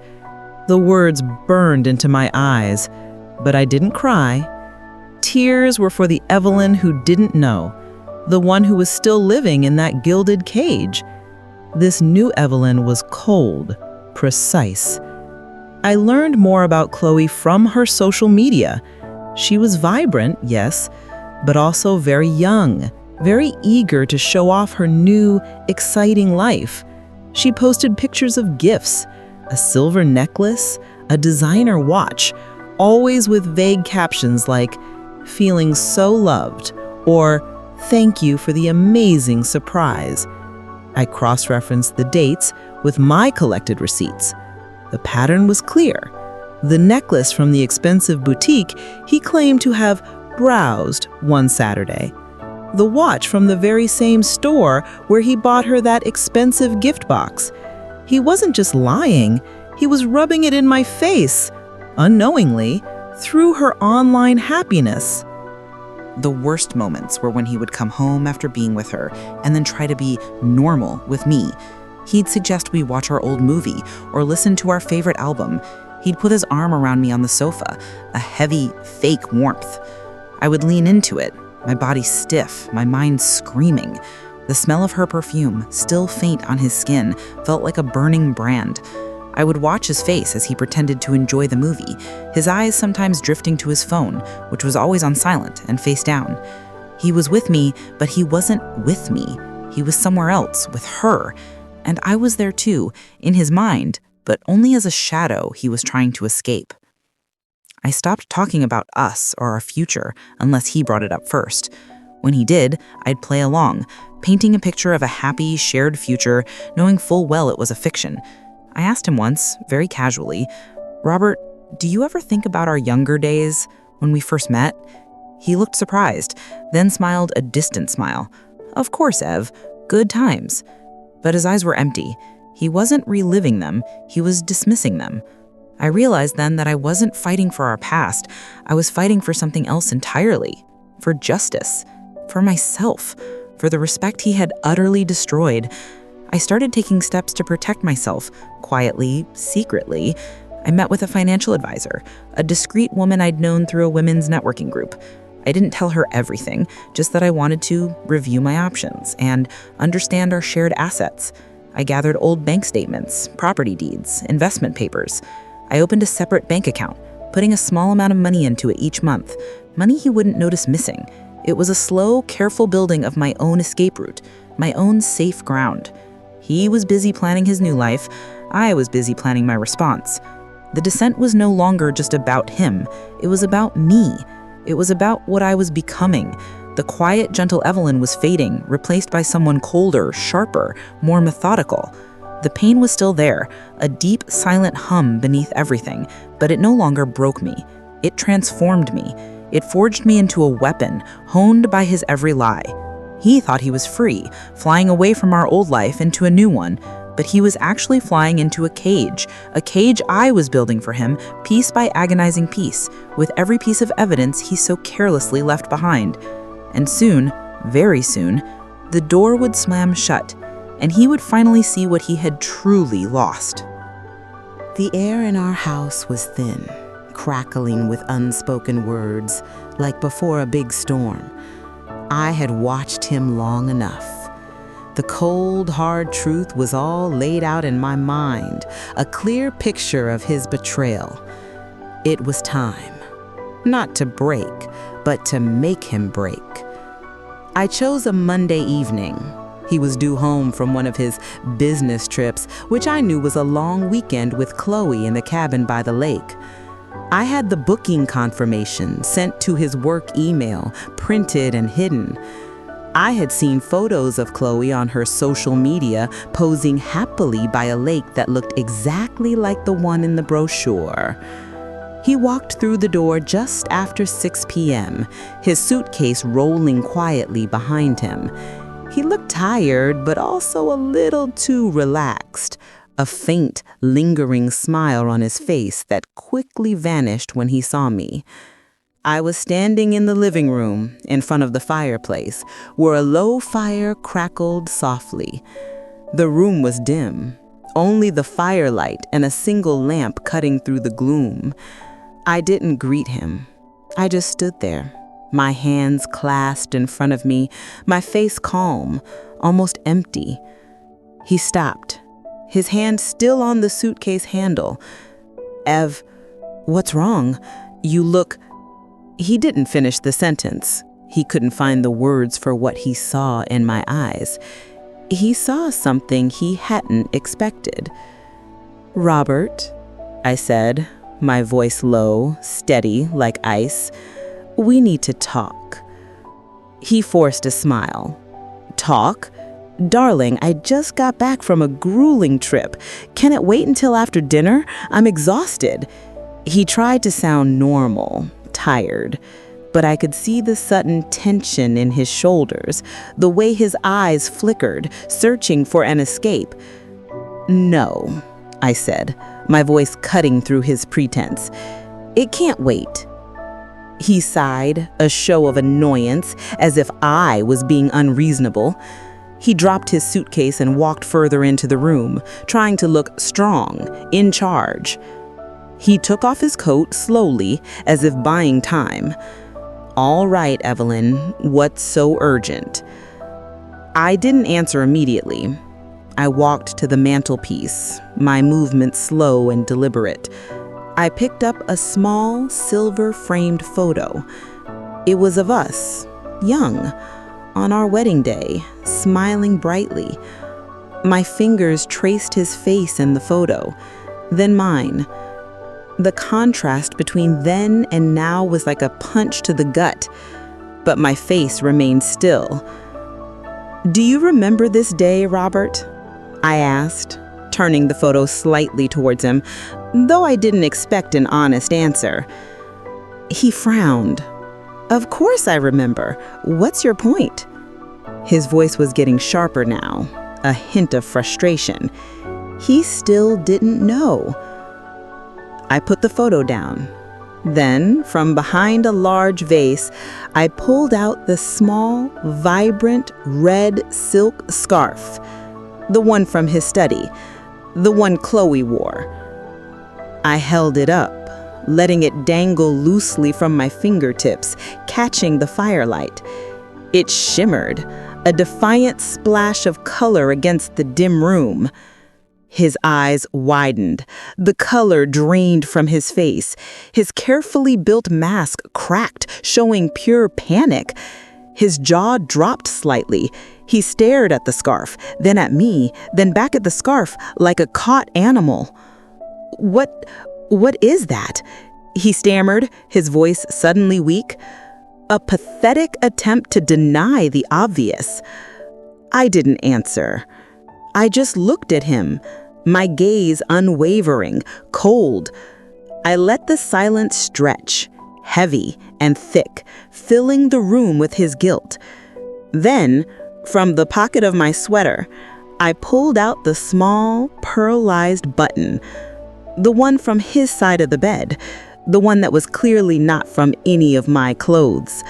The words burned into my eyes, but I didn't cry. Tears were for the Evelyn who didn't know, the one who was still living in that gilded cage. This new Evelyn was cold, precise. I learned more about Chloe from her social media. She was vibrant, yes, but also very young, very eager to show off her new, exciting life. She posted pictures of gifts, a silver necklace, a designer watch, always with vague captions like, "Feeling so loved," or "Thank you for the amazing surprise." I cross-referenced the dates with my collected receipts. The pattern was clear. The necklace from the expensive boutique he claimed to have browsed one Saturday. The watch from the very same store where he bought her that expensive gift box. He wasn't just lying, he was rubbing it in my face, unknowingly, through her online happiness. The worst moments were when he would come home after being with her and then try to be normal with me. He'd suggest we watch our old movie or listen to our favorite album. He'd put his arm around me on the sofa, a heavy, fake warmth. I would lean into it, my body stiff, my mind screaming. The smell of her perfume, still faint on his skin, felt like a burning brand. I would watch his face as he pretended to enjoy the movie, his eyes sometimes drifting to his phone, which was always on silent and face down. He was with me, but he wasn't with me. He was somewhere else, with her. And I was there too, in his mind, but only as a shadow he was trying to escape. I stopped talking about us or our future unless he brought it up first. When he did, I'd play along, painting a picture of a happy, shared future, knowing full well it was a fiction. I asked him once, very casually, "Robert, do you ever think about our younger days, when we first met?" He looked surprised, then smiled a distant smile. "Of course, Ev. Good times." But his eyes were empty. He wasn't reliving them, he was dismissing them. I realized then that I wasn't fighting for our past. I was fighting for something else entirely. For justice. For myself. For the respect he had utterly destroyed. I started taking steps to protect myself, quietly, secretly. I met with a financial advisor, a discreet woman I'd known through a women's networking group. I didn't tell her everything, just that I wanted to review my options and understand our shared assets. I gathered old bank statements, property deeds, investment papers. I opened a separate bank account, putting a small amount of money into it each month, money he wouldn't notice missing. It was a slow, careful building of my own escape route, my own safe ground. He was busy planning his new life. I was busy planning my response. The descent was no longer just about him. It was about me. It was about what I was becoming. The quiet, gentle Evelyn was fading, replaced by someone colder, sharper, more methodical. The pain was still there, a deep, silent hum beneath everything, but it no longer broke me. It transformed me. It forged me into a weapon, honed by his every lie. He thought he was free, flying away from our old life into a new one, but he was actually flying into a cage I was building for him, piece by agonizing piece, with every piece of evidence he so carelessly left behind. And soon, very soon, the door would slam shut, and he would finally see what he had truly lost. The air in our house was thin, crackling with unspoken words, like before a big storm. I had watched him long enough. The cold, hard truth was all laid out in my mind, a clear picture of his betrayal. It was time, not to break, but to make him break. I chose a Monday evening. He was due home from one of his business trips, which I knew was a long weekend with Chloe in the cabin by the lake. I had the booking confirmation sent to his work email, printed and hidden. I had seen photos of Chloe on her social media posing happily by a lake that looked exactly like the one in the brochure. He walked through the door just after 6 p.m., his suitcase rolling quietly behind him. He looked tired, but also a little too relaxed, a faint, lingering smile on his face that quickly vanished when he saw me. I was standing in the living room, in front of the fireplace, where a low fire crackled softly. The room was dim, only the firelight and a single lamp cutting through the gloom. I didn't greet him. I just stood there, my hands clasped in front of me, my face calm, almost empty. He stopped, his hand still on the suitcase handle. "Ev, what's wrong? You look..." He didn't finish the sentence. He couldn't find the words for what he saw in my eyes. He saw something he hadn't expected. "Robert," I said, my voice low, steady like ice, "we need to talk." He forced a smile. "Talk? Darling, I just got back from a grueling trip. Can it wait until after dinner? I'm exhausted." He tried to sound normal, tired, but I could see the sudden tension in his shoulders, the way his eyes flickered, searching for an escape. "No," I said, my voice cutting through his pretense. "It can't wait." He sighed, a show of annoyance, as if I was being unreasonable. He dropped his suitcase and walked further into the room, trying to look strong, in charge. He took off his coat slowly, as if buying time. "All right, Evelyn, what's so urgent?" I didn't answer immediately. I walked to the mantelpiece, my movement slow and deliberate. I picked up a small, silver-framed photo. It was of us, young, on our wedding day, smiling brightly. My fingers traced his face in the photo, then mine. The contrast between then and now was like a punch to the gut, but my face remained still. "Do you remember this day, Robert?" I asked, turning the photo slightly towards him, though I didn't expect an honest answer. He frowned. "Of course I remember. What's your point?" His voice was getting sharper now, a hint of frustration. He still didn't know. I put the photo down. Then, from behind a large vase, I pulled out the small, vibrant red silk scarf, the one from his study, the one Chloe wore. I held it up, letting it dangle loosely from my fingertips, catching the firelight. It shimmered, a defiant splash of color against the dim room. His eyes widened. The color drained from his face. His carefully built mask cracked, showing pure panic. His jaw dropped slightly. He stared at the scarf, then at me, then back at the scarf like a caught animal. What is that?" he stammered, his voice suddenly weak. A pathetic attempt to deny the obvious. I didn't answer. I just looked at him, my gaze unwavering, cold. I let the silence stretch, heavy and thick, filling the room with his guilt. Then, from the pocket of my sweater, I pulled out the small, pearlized button, the one from his side of the bed, the one that was clearly not from any of my clothes.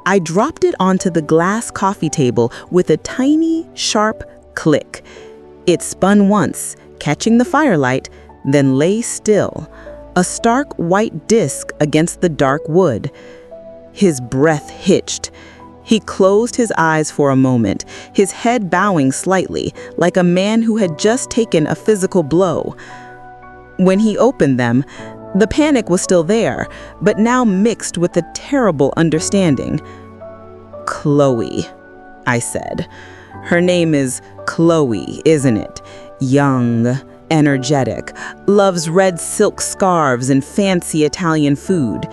I dropped it onto the glass coffee table with a tiny, sharp click. It spun once, catching the firelight, then lay still, a stark white disk against the dark wood. His breath hitched. He closed his eyes for a moment, his head bowing slightly, like a man who had just taken a physical blow. When he opened them, the panic was still there, but now mixed with a terrible understanding. "Chloe," I said. "Her name is Chloe, isn't it? Young, energetic, loves red silk scarves and fancy Italian food.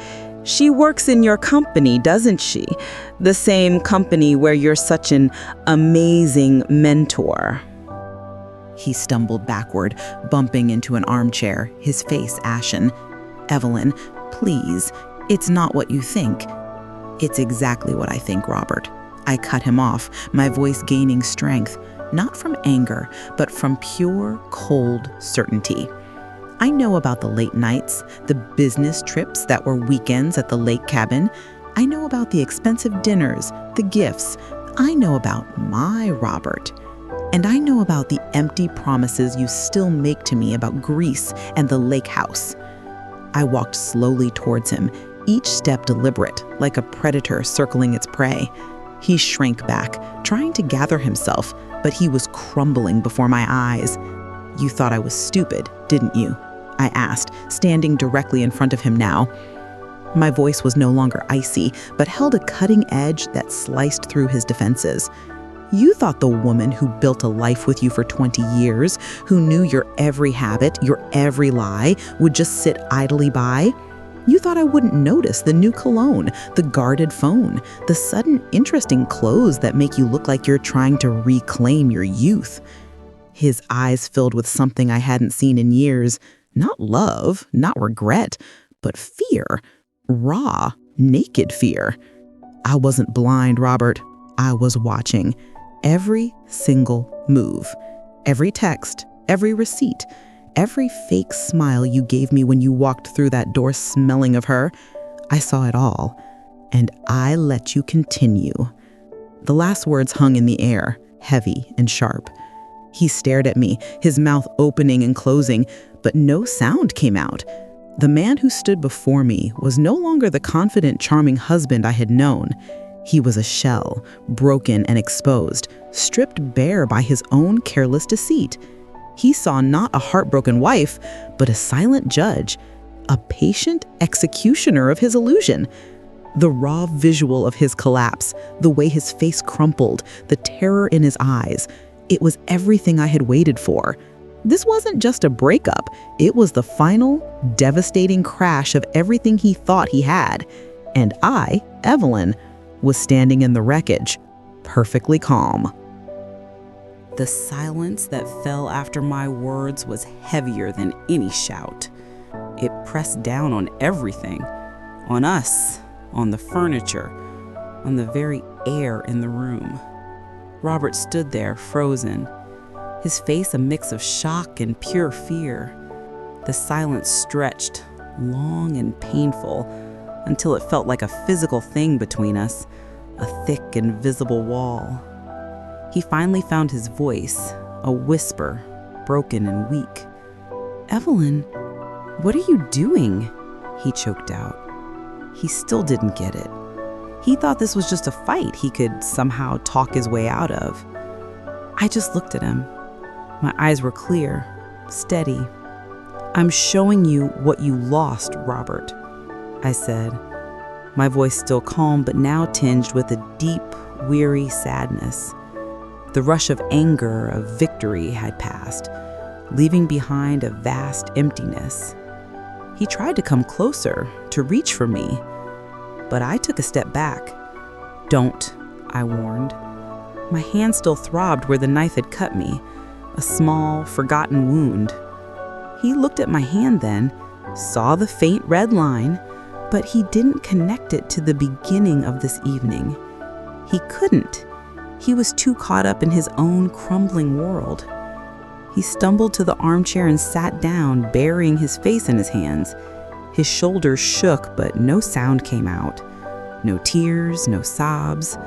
She works in your company, doesn't she? The same company where you're such an amazing mentor." He stumbled backward, bumping into an armchair, his face ashen. "Evelyn, please, it's not what you think." "It's exactly what I think, Robert." I cut him off, my voice gaining strength, not from anger, but from pure, cold certainty. I know about the late nights, the business trips that were weekends at the lake cabin. I know about the expensive dinners, the gifts. I know about my Robert. And I know about the empty promises you still make to me about Greece and the lake house. I walked slowly towards him, each step deliberate, like a predator circling its prey. He shrank back, trying to gather himself, but he was crumbling before my eyes. "You thought I was stupid, didn't you?" I asked, standing directly in front of him now. My voice was no longer icy, but held a cutting edge that sliced through his defenses. "You thought the woman who built a life with you for 20 years, who knew your every habit, your every lie, would just sit idly by? You thought I wouldn't notice the new cologne, the guarded phone, the sudden interest in clothes that make you look like you're trying to reclaim your youth." His eyes filled with something I hadn't seen in years. Not love, not regret, but fear. Raw, naked fear. I wasn't blind, Robert. I was watching. Every single move. Every text, every receipt, every fake smile you gave me when you walked through that door smelling of her. I saw it all. And I let you continue. The last words hung in the air, heavy and sharp. He stared at me, his mouth opening and closing, but no sound came out. The man who stood before me was no longer the confident, charming husband I had known. He was a shell, broken and exposed, stripped bare by his own careless deceit. He saw not a heartbroken wife, but a silent judge, a patient executioner of his illusion. The raw visual of his collapse, the way his face crumpled, the terror in his eyes, it was everything I had waited for. This wasn't just a breakup, it was the final, devastating crash of everything he thought he had. And I, Evelyn, was standing in the wreckage, perfectly calm. The silence that fell after my words was heavier than any shout. It pressed down on everything, on us, on the furniture, on the very air in the room. Robert stood there, frozen, his face a mix of shock and pure fear. The silence stretched, long and painful, until it felt like a physical thing between us, a thick, invisible wall. He finally found his voice, a whisper, broken and weak. "Evelyn, what are you doing?" he choked out. He still didn't get it. He thought this was just a fight he could somehow talk his way out of. I just looked at him. My eyes were clear, steady. "I'm showing you what you lost, Robert," I said, my voice still calm but now tinged with a deep, weary sadness. The rush of anger, of victory had passed, leaving behind a vast emptiness. He tried to come closer, to reach for me, but I took a step back. "Don't," I warned. My hand still throbbed where the knife had cut me, a small, forgotten wound. He looked at my hand then, saw the faint red line, but he didn't connect it to the beginning of this evening. He couldn't. He was too caught up in his own crumbling world. He stumbled to the armchair and sat down, burying his face in his hands. His shoulders shook, but no sound came out. No tears, no sobs,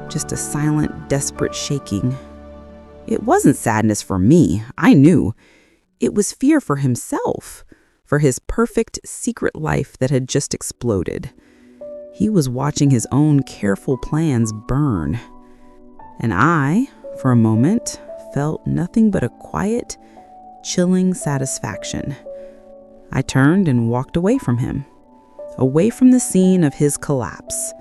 just a silent, desperate shaking. It wasn't sadness for me, I knew. It was fear for himself, for his perfect, secret life that had just exploded. He was watching his own careful plans burn. And I, for a moment, felt nothing but a quiet, chilling satisfaction. I turned and walked away from him, away from the scene of his collapse.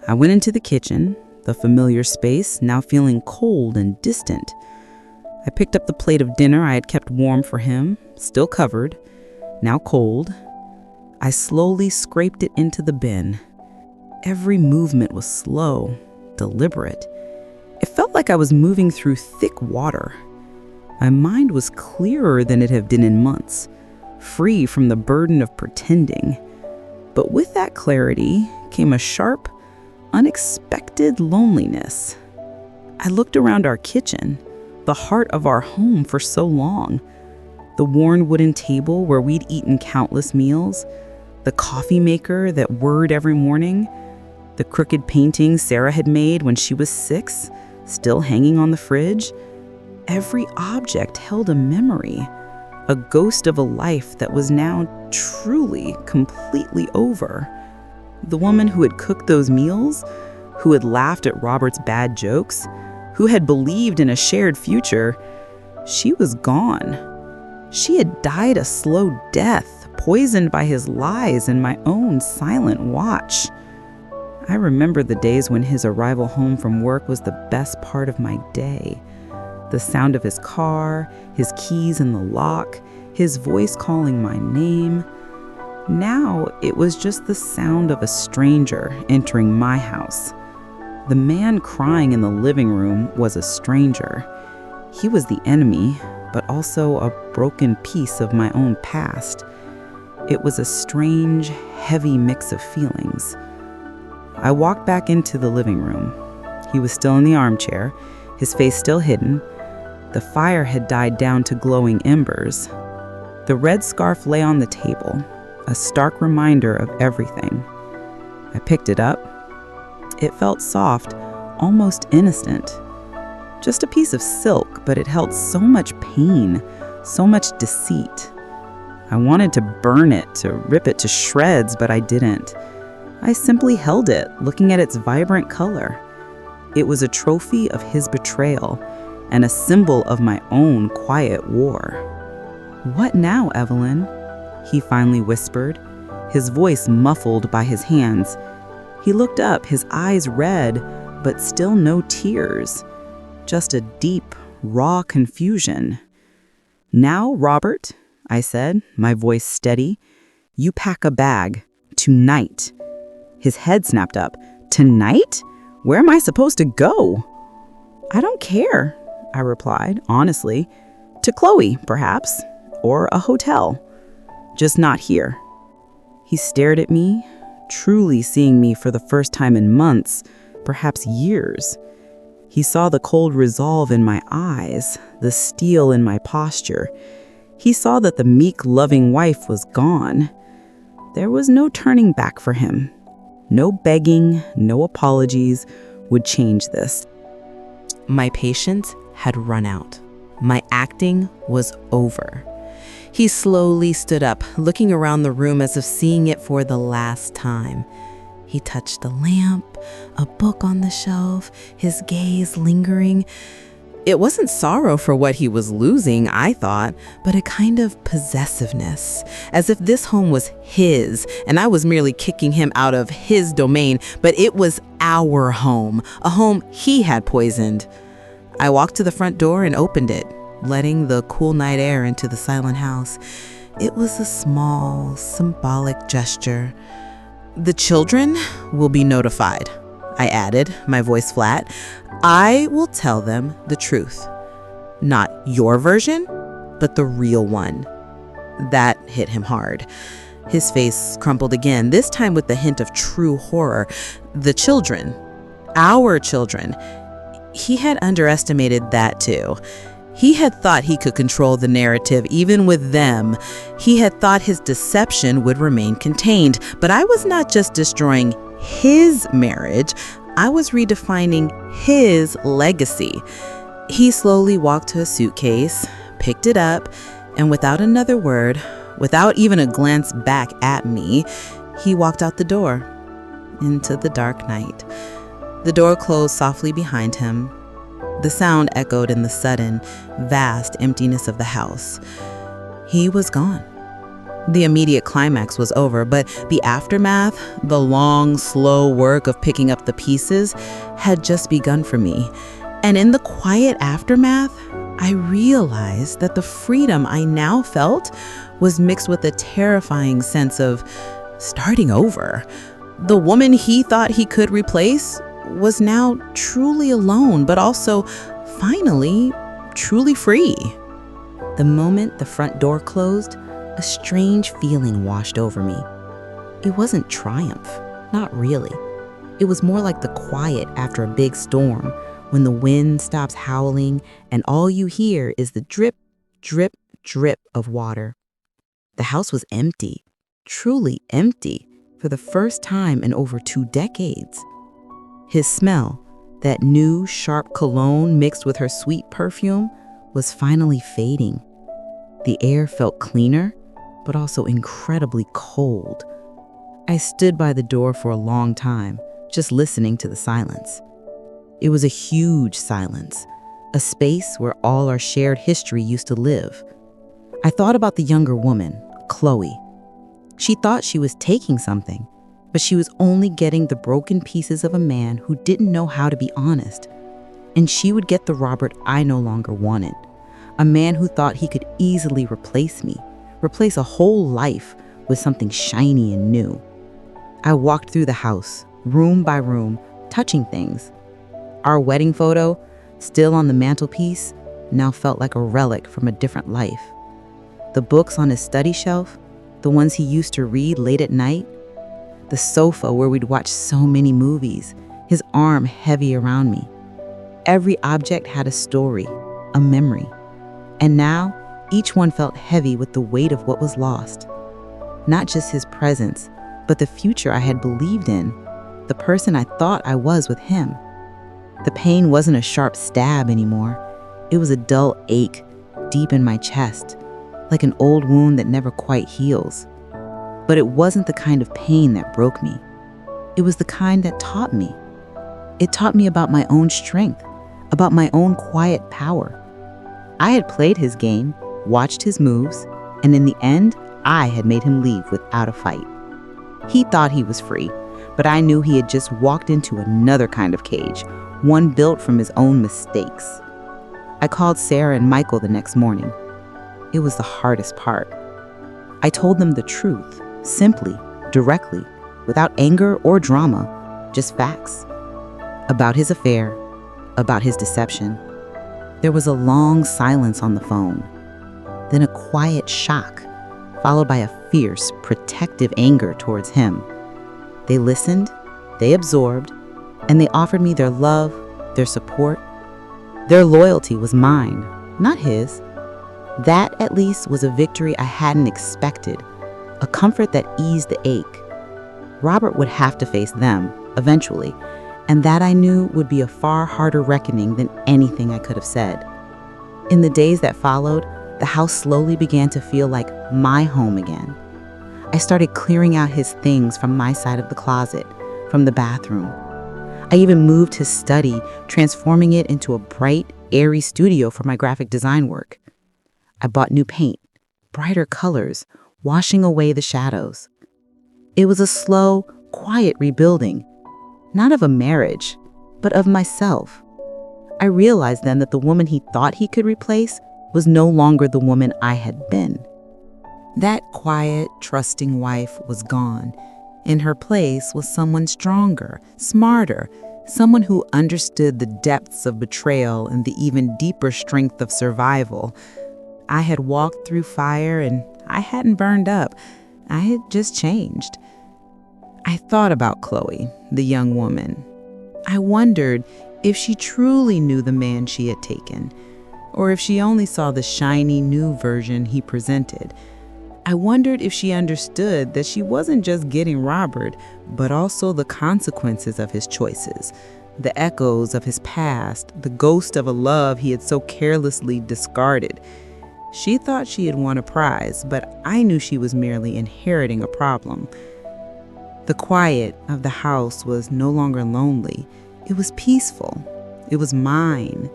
I went into the kitchen, the familiar space now feeling cold and distant. I picked up the plate of dinner I had kept warm for him, still covered, now cold. I slowly scraped it into the bin. Every movement was slow, deliberate. It felt like I was moving through thick water. My mind was clearer than it had been in months, free from the burden of pretending. But with that clarity came a sharp, unexpected loneliness. I looked around our kitchen, the heart of our home for so long. The worn wooden table where we'd eaten countless meals, the coffee maker that whirred every morning, the crooked painting Sarah had made when she was 6, still hanging on the fridge. Every object held a memory, a ghost of a life that was now truly, completely over. The woman who had cooked those meals, who had laughed at Robert's bad jokes, who had believed in a shared future, she was gone. She had died a slow death, poisoned by his lies and my own silent watch. I remember the days when his arrival home from work was the best part of my day. The sound of his car, his keys in the lock, his voice calling my name. Now it was just the sound of a stranger entering my house. The man crying in the living room was a stranger. He was the enemy, but also a broken piece of my own past. It was a strange, heavy mix of feelings. I walked back into the living room. He was still in the armchair, his face still hidden. The fire had died down to glowing embers. The red scarf lay on the table, a stark reminder of everything. I picked it up. It felt soft, almost innocent. Just a piece of silk, but it held so much pain, so much deceit. I wanted to burn it, to rip it to shreds, but I didn't. I simply held it, looking at its vibrant color. It was a trophy of his betrayal and a symbol of my own quiet war. "What now, Evelyn?" he finally whispered, his voice muffled by his hands. He looked up, his eyes red, but still no tears. Just a deep, raw confusion. "Now, Robert," I said, my voice steady, "you pack a bag. Tonight." His head snapped up. "Tonight? Where am I supposed to go?" "I don't care," I replied, honestly. "To Chloe, perhaps, or a hotel. Just not here." He stared at me, truly seeing me for the first time in months, perhaps years. He saw the cold resolve in my eyes, the steel in my posture. He saw that the meek, loving wife was gone. There was no turning back for him. No begging, no apologies would change this. My patience had run out. My acting was over. He slowly stood up, looking around the room as if seeing it for the last time. He touched the lamp, a book on the shelf, his gaze lingering. It wasn't sorrow for what he was losing, I thought, but a kind of possessiveness, as if this home was his, and I was merely kicking him out of his domain, but it was our home, a home he had poisoned. I walked to the front door and opened it, letting the cool night air into the silent house. It was a small, symbolic gesture. "The children will be notified," I added, my voice flat. "I will tell them the truth. Not your version, but the real one." That hit him hard. His face crumpled again, this time with the hint of true horror. The children. Our children. He had underestimated that too. He had thought he could control the narrative even with them. He had thought his deception would remain contained. But I was not just destroying his marriage, I was redefining his legacy. He slowly walked to a suitcase, picked it up, and without another word, without even a glance back at me, he walked out the door into the dark night. The door closed softly behind him. The sound echoed in the sudden, vast emptiness of the house. He was gone. The immediate climax was over, but the aftermath, the long, slow work of picking up the pieces, had just begun for me. And in the quiet aftermath, I realized that the freedom I now felt was mixed with a terrifying sense of starting over. The woman he thought he could replace was now truly alone, but also, finally, truly free. The moment the front door closed, a strange feeling washed over me. It wasn't triumph, not really. It was more like the quiet after a big storm, when the wind stops howling and all you hear is the drip, drip, drip of water. The house was empty, truly empty, for the first time in over 2 decades. His smell, that new, sharp cologne mixed with her sweet perfume, was finally fading. The air felt cleaner, but also incredibly cold. I stood by the door for a long time, just listening to the silence. It was a huge silence, a space where all our shared history used to live. I thought about the younger woman, Chloe. She thought she was taking something, but she was only getting the broken pieces of a man who didn't know how to be honest. And she would get the Robert I no longer wanted, a man who thought he could easily replace me, replace a whole life with something shiny and new. I walked through the house, room by room, touching things. Our wedding photo, still on the mantelpiece, now felt like a relic from a different life. The books on his study shelf, the ones he used to read late at night, the sofa where we'd watch so many movies, his arm heavy around me. Every object had a story, a memory. And now, each one felt heavy with the weight of what was lost. Not just his presence, but the future I had believed in, the person I thought I was with him. The pain wasn't a sharp stab anymore. It was a dull ache deep in my chest, like an old wound that never quite heals. But it wasn't the kind of pain that broke me. It was the kind that taught me. It taught me about my own strength, about my own quiet power. I had played his game, watched his moves, and in the end, I had made him leave without a fight. He thought he was free, but I knew he had just walked into another kind of cage, one built from his own mistakes. I called Sarah and Michael the next morning. It was the hardest part. I told them the truth, simply, directly, without anger or drama, just facts. About his affair, about his deception. There was a long silence on the phone, then a quiet shock, followed by a fierce, protective anger towards him. They listened, they absorbed, and they offered me their love, their support. Their loyalty was mine, not his. That, at least, was a victory I hadn't expected, a comfort that eased the ache. Robert would have to face them, eventually, and that I knew would be a far harder reckoning than anything I could have said. In the days that followed, The house slowly began to feel like my home again. I started clearing out his things from my side of the closet, from the bathroom. I even moved his study, transforming it into a bright, airy studio for my graphic design work. I bought new paint, brighter colors, washing away the shadows. It was a slow, quiet rebuilding, not of a marriage, but of myself. I realized then that the woman he thought he could replace was no longer the woman I had been. That quiet, trusting wife was gone. In her place was someone stronger, smarter, someone who understood the depths of betrayal and the even deeper strength of survival. I had walked through fire and I hadn't burned up. I had just changed. I thought about Chloe, the young woman. I wondered if she truly knew the man she had taken, or if she only saw the shiny new version he presented. I wondered if she understood that she wasn't just getting Robert, but also the consequences of his choices, the echoes of his past, the ghost of a love he had so carelessly discarded. She thought she had won a prize, but I knew she was merely inheriting a problem. The quiet of the house was no longer lonely. It was peaceful. It was mine.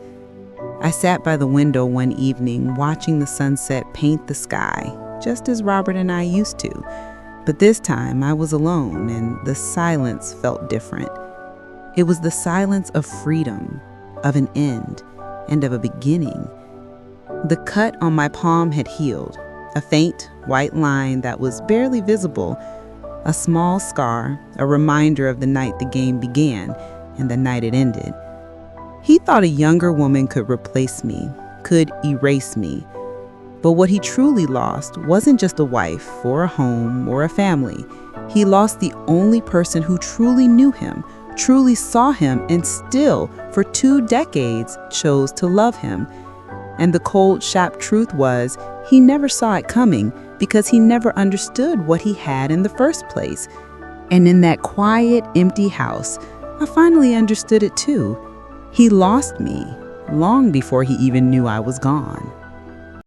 I sat by the window one evening, watching the sunset paint the sky, just as Robert and I used to. But this time I was alone, and the silence felt different. It was the silence of freedom, of an end, and of a beginning. The cut on my palm had healed, a faint white line that was barely visible, a small scar, a reminder of the night the game began and the night it ended. He thought a younger woman could replace me, could erase me. But what he truly lost wasn't just a wife or a home or a family. He lost the only person who truly knew him, truly saw him, and still, for 2 decades, chose to love him. And the cold, sharp truth was, he never saw it coming because he never understood what he had in the first place. And in that quiet, empty house, I finally understood it too. He lost me long before he even knew I was gone.